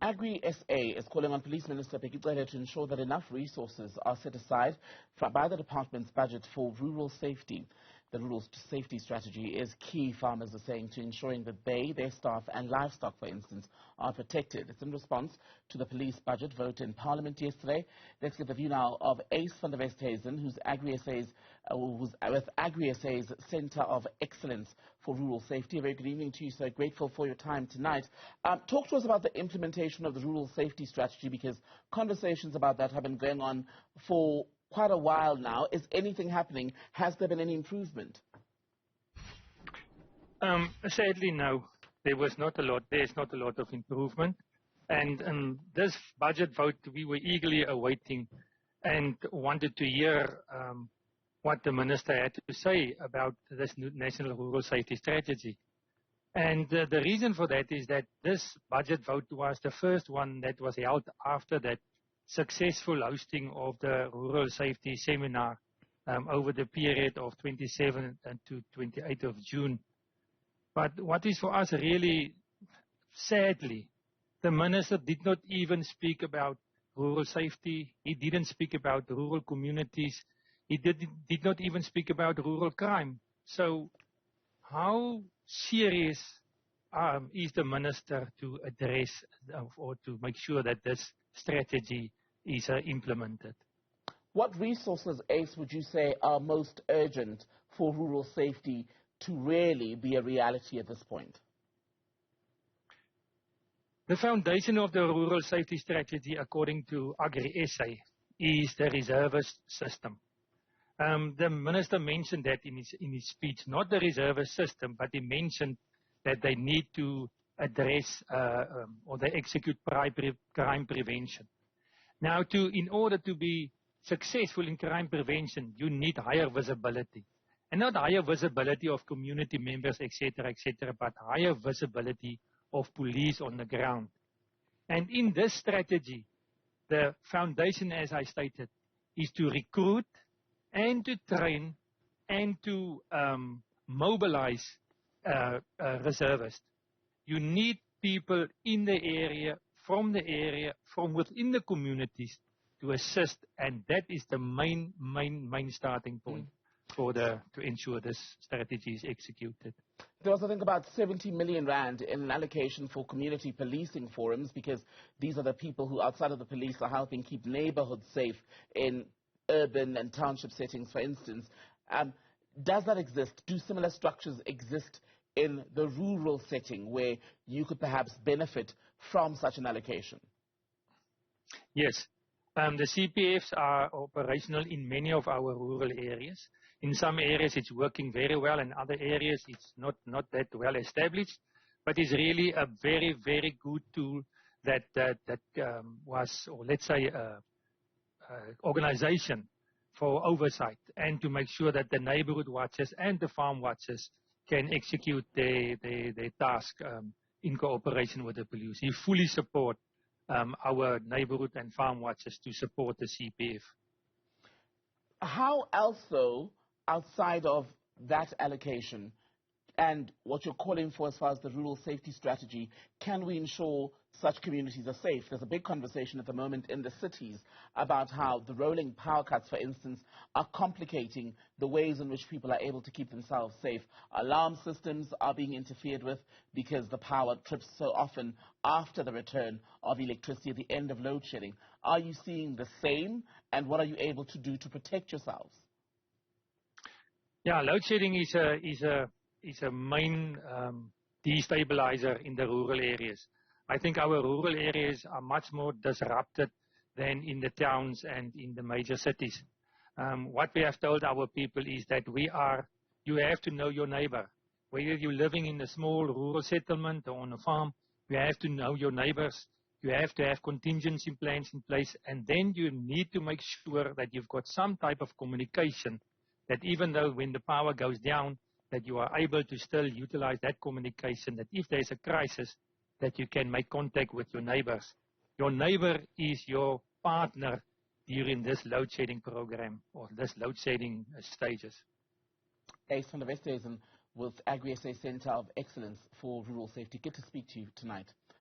AgriSA is calling on Police Minister Bheki Cele to ensure that enough resources are set aside by the department's budget for rural safety. The rural safety strategy is key, farmers are saying, to ensuring that they, their staff and livestock, for instance, are protected. It's in response to the police budget vote in Parliament yesterday. Let's get the view now of Uys Van Der Westhuijzen, who's with AgriSA's Centre of Excellence for Rural Safety. A very good evening to you, sir. Grateful for your time tonight. Talk to us about the implementation of the rural safety strategy, because conversations about that have been going on for quite a while now. Is anything happening? Has there been any improvement? Sadly, no. There's not a lot of improvement. And this budget vote, we were eagerly awaiting and wanted to hear what the minister had to say about this new national rural safety strategy. And the reason for that is that this budget vote was the first one that was held after that successful hosting of the rural safety seminar over the period of 27th to 28th of June. But what is for us really, sadly, the minister did not even speak about rural safety. He didn't speak about rural communities. He did not even speak about rural crime. So how serious is the minister to address or to make sure that this strategy is implemented? What resources, Ace, would you say are most urgent for rural safety to really be a reality at this point? The foundation of the rural safety strategy, according to AgriSA, is the reservist system. The minister mentioned that in his speech, not the reservist system, but he mentioned that they need to address or they execute crime prevention. Now, in order to be successful in crime prevention, you need higher visibility. And not higher visibility of community members, etc., but higher visibility of police on the ground. And in this strategy, the foundation, as I stated, is to recruit and to train and to mobilize reservists. You need people in the area, from within the communities to assist, and that is the main starting point to ensure this strategy is executed. There was, I think, about 70 million rand in an allocation for community policing forums, because these are the people who, outside of the police, are helping keep neighborhoods safe in urban and township settings, for instance. Does that exist? Do similar structures exist in the rural setting where you could perhaps benefit from such an allocation? Yes. The CPFs are operational in many of our rural areas. In some areas it's working very well, in other areas it's not that well established, but it's really a very, very good tool that was, or let's say, organization for oversight and to make sure that the neighborhood watchers and the farm watchers can execute their task in cooperation with the police. We fully support our neighborhood and farm watchers to support the CPF. How else, though, outside of that allocation and what you're calling for as far as the rural safety strategy, can we ensure such communities are safe? There's a big conversation at the moment in the cities about how the rolling power cuts, for instance, are complicating the ways in which people are able to keep themselves safe. Alarm systems are being interfered with because the power trips so often after the return of electricity at the end of load shedding. Are you seeing the same, and what are you able to do to protect yourselves? Yeah, load shedding is a main destabilizer in the rural areas. I think our rural areas are much more disrupted than in the towns and in the major cities. What we have told our people is that you have to know your neighbor. Whether you're living in a small rural settlement or on a farm, you have to know your neighbors. You have to have contingency plans in place, and then you need to make sure that you've got some type of communication, that even though when the power goes down, that you are able to still utilize that communication, that if there's a crisis, that you can make contact with your neighbors. Your neighbor is your partner during this load shedding program or this load shedding stages. Uys Van Der Westhuijzen with AgriSA Centre of Excellence for Rural Safety. Good to speak to you tonight.